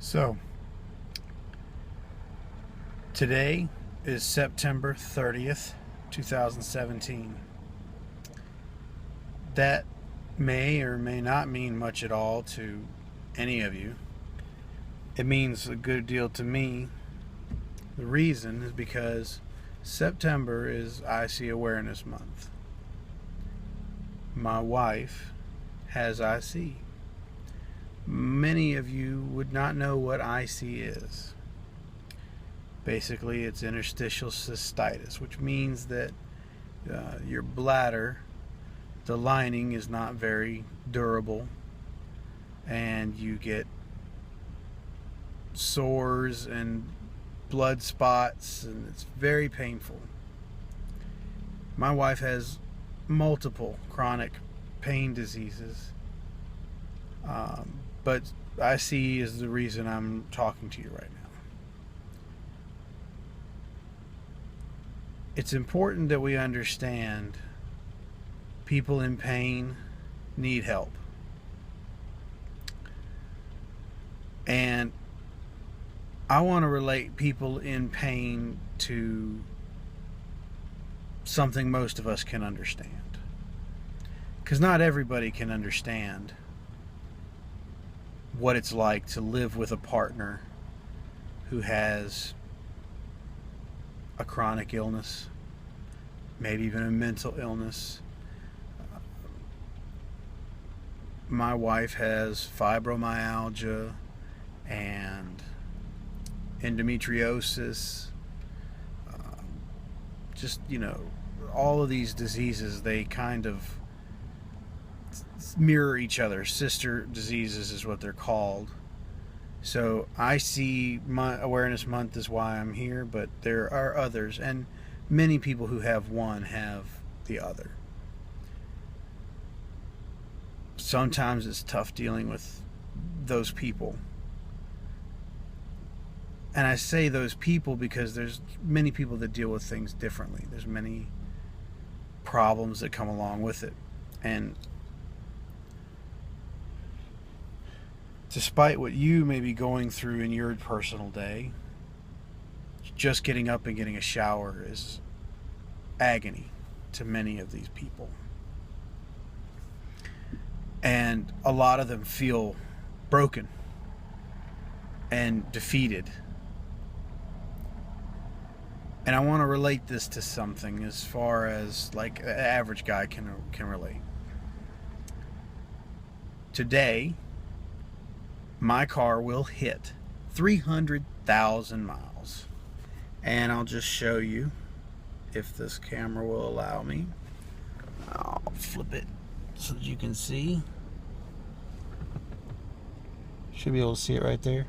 So, today is September 30th, 2017. That may or may not mean much at all to any of you. It means a good deal to me. The reason is because September is IC Awareness Month. My wife has IC. Many of you would not know what IC is. Basically, it's interstitial cystitis, which means that your bladder, the lining is not very durable, and you get sores and blood spots, and it's very painful. My wife has multiple chronic pain diseases, but IC is the reason I'm talking to you right now. It's important that we understand people in pain need help. And I want to relate people in pain to something most of us can understand. Because not everybody can understand what it's like to live with a partner who has a chronic illness, maybe even a mental illness. My wife has fibromyalgia and endometriosis. All of these diseases, they kind of mirror each other. Sister diseases is what they're called. So IC Awareness Month is why I'm here, but there are others, and many people who have one have the other. Sometimes it's tough dealing with those people. And I say those people because there's many people that deal with things differently. There's many problems that come along with it. And despite what you may be going through in your personal day, just getting up and getting a shower is agony to many of these people. And a lot of them feel broken and defeated. And I want to relate this to something as far as like an average guy can relate. Today, my car will hit 300,000 miles. And I'll just show you, if this camera will allow me. I'll flip it so that you can see. Should be able to see it right there.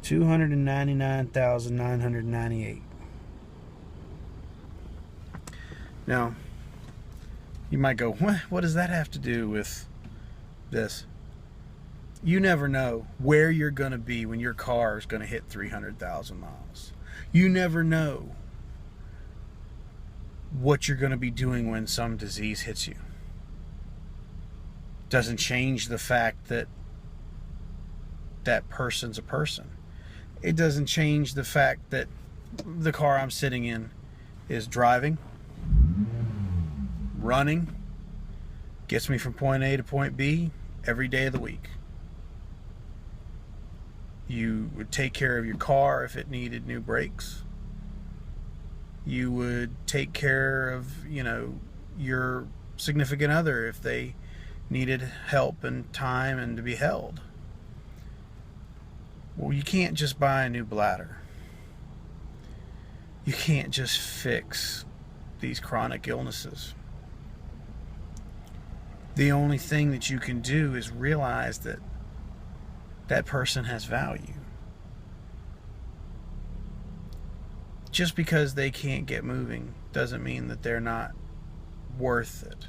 299,998. Now, you might go, what does that have to do with this? You never know where you're going to be when your car is going to hit 300,000 miles. You never know what you're going to be doing when some disease hits you. Doesn't change the fact that that person's a person. It doesn't change the fact that the car I'm sitting in is driving, running, gets me from point A to point B every day of the week. You would take care of your car if it needed new brakes. You would take care of, your significant other if they needed help and time and to be held. Well, you can't just buy a new bladder. You can't just fix these chronic illnesses. The only thing that you can do is realize that that person has value. Just because they can't get moving doesn't mean that they're not worth it.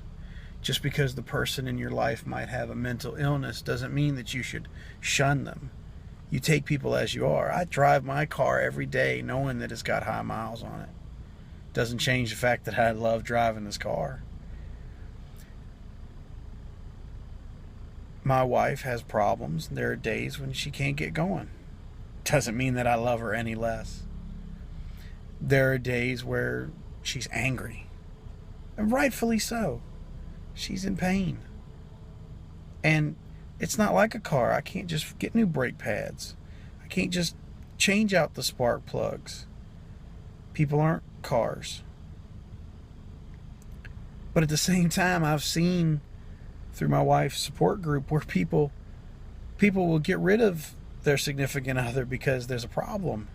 Just because the person in your life might have a mental illness doesn't mean that you should shun them. You take people as you are. I drive my car every day knowing that it's got high miles on it. Doesn't change the fact that I love driving this car. My wife has problems. There are days when she can't get going. Doesn't mean that I love her any less. There are days where she's angry, and rightfully so. She's in pain. And it's not like a car. I can't just get new brake pads. I can't just change out the spark plugs. People aren't cars. But at the same time, I've seen through my wife's support group where people will get rid of their significant other because there's a problem.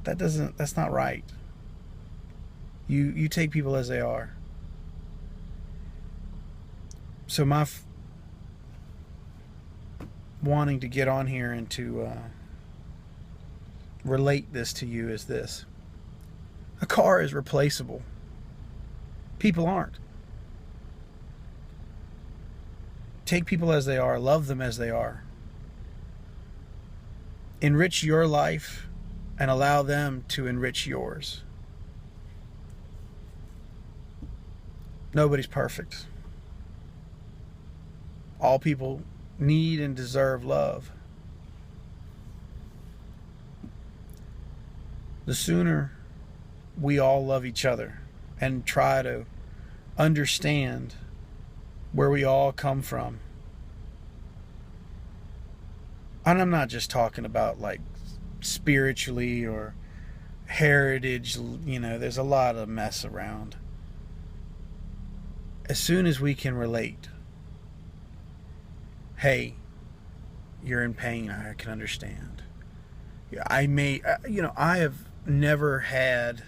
That's not right. You take people as they are. So my wanting to get on here and to relate this to you is this. A car is replaceable. People aren't. Take people as they are. Love them as they are. Enrich your life and allow them to enrich yours. Nobody's perfect. All people need and deserve love. The sooner we all love each other and try to understand where we all come from. And I'm not just talking about like spiritually or heritage, there's a lot of mess around. As soon as we can relate, hey, you're in pain, I can understand. I have never had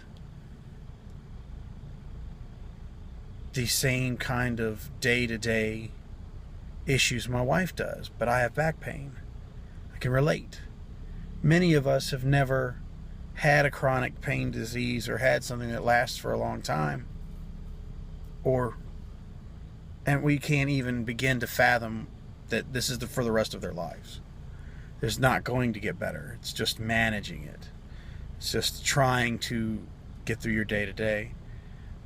the same kind of day-to-day issues my wife does, but I have back pain. I can relate. Many of us have never had a chronic pain disease or had something that lasts for a long time, and we can't even begin to fathom that this is for the rest of their lives. It's not going to get better. It's just managing it. It's just trying to get through your day-to-day.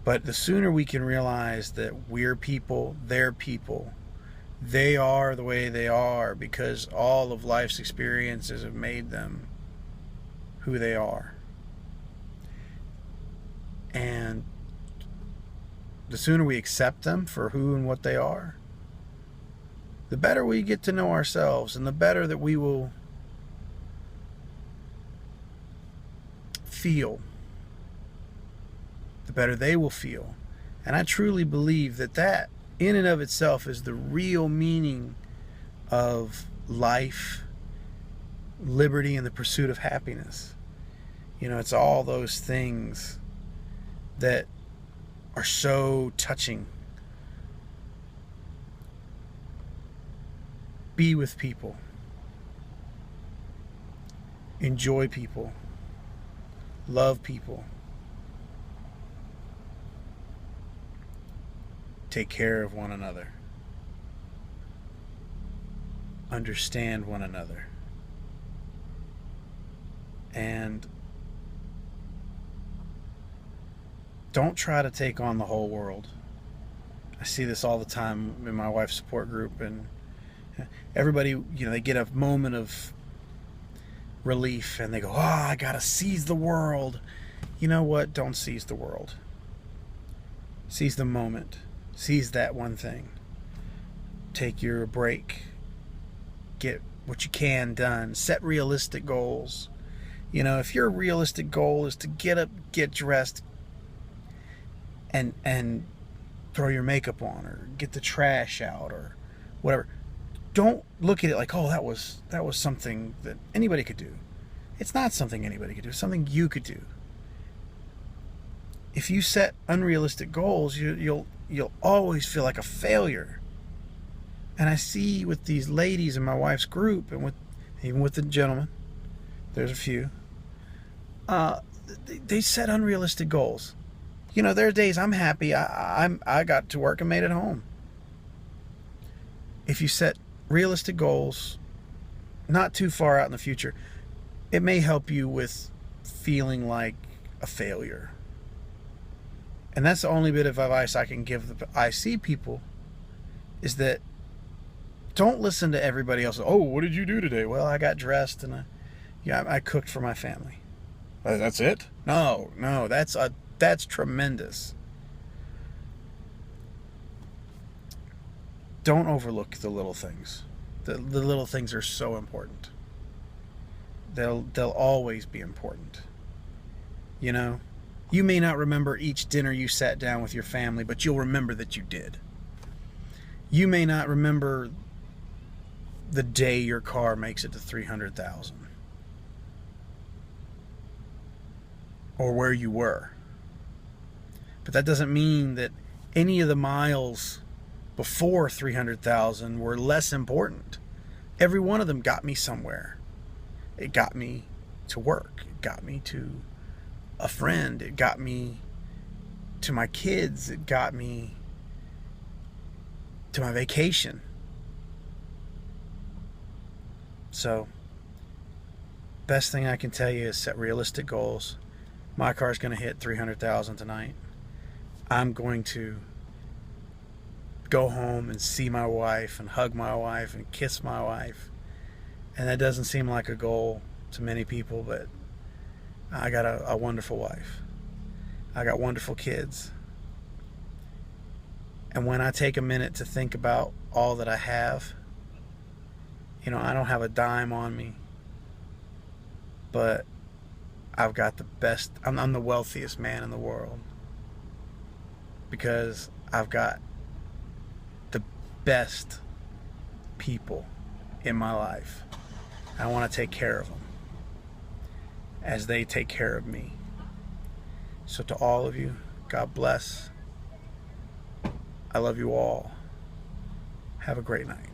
But the sooner we can realize that we're people, they're people, they are the way they are because all of life's experiences have made them who they are. And the sooner we accept them for who and what they are, the better we get to know ourselves and the better that we will feel, the better they will feel. And I truly believe that in and of itself is the real meaning of life, liberty, and the pursuit of happiness. It's all those things that are so touching. Be with people. Enjoy people. Love people. Take care of one another. Understand one another. And don't try to take on the whole world. I see this all the time in my wife's support group, and everybody, they get a moment of relief and they go, I gotta seize the world. You know what? Don't seize the world. Seize the moment. Seize that one thing. Take your break. Get what you can done. Set realistic goals. If your realistic goal is to get up, get dressed, and throw your makeup on or get the trash out or whatever, don't look at it like, that was something that anybody could do. It's not something anybody could do. It's something you could do. If you set unrealistic goals, you'll always feel like a failure. And I see with these ladies in my wife's group, and even with the gentlemen, there's a few, they set unrealistic goals. There are days I'm happy I got to work and made it home. If you set realistic goals, not too far out in the future, it may help you with feeling like a failure. And that's the only bit of advice I can give the IC people, is that Don't listen to everybody else. Oh, what did you do today? Well, I got dressed and I cooked for my family. That's it? No, that's tremendous. Don't overlook the little things. The little things are so important. They'll always be important. You know, you may not remember each dinner you sat down with your family, but you'll remember that you did. You may not remember the day your car makes it to 300,000 or where you were. But that doesn't mean that any of the miles before 300,000 were less important. Every one of them got me somewhere. It got me to work. It got me to a friend. It got me to my kids. It got me to my vacation. So, best thing I can tell you is set realistic goals. My car's going to hit 300,000 tonight. I'm going to go home and see my wife and hug my wife and kiss my wife. And that doesn't seem like a goal to many people, but I got a wonderful wife. I got wonderful kids. And when I take a minute to think about all that I have, you know, I don't have a dime on me, but I've got the best. I'm the wealthiest man in the world because I've got the best people in my life. I want to take care of them as they take care of me. So to all of you, God bless. I love you all. Have a great night.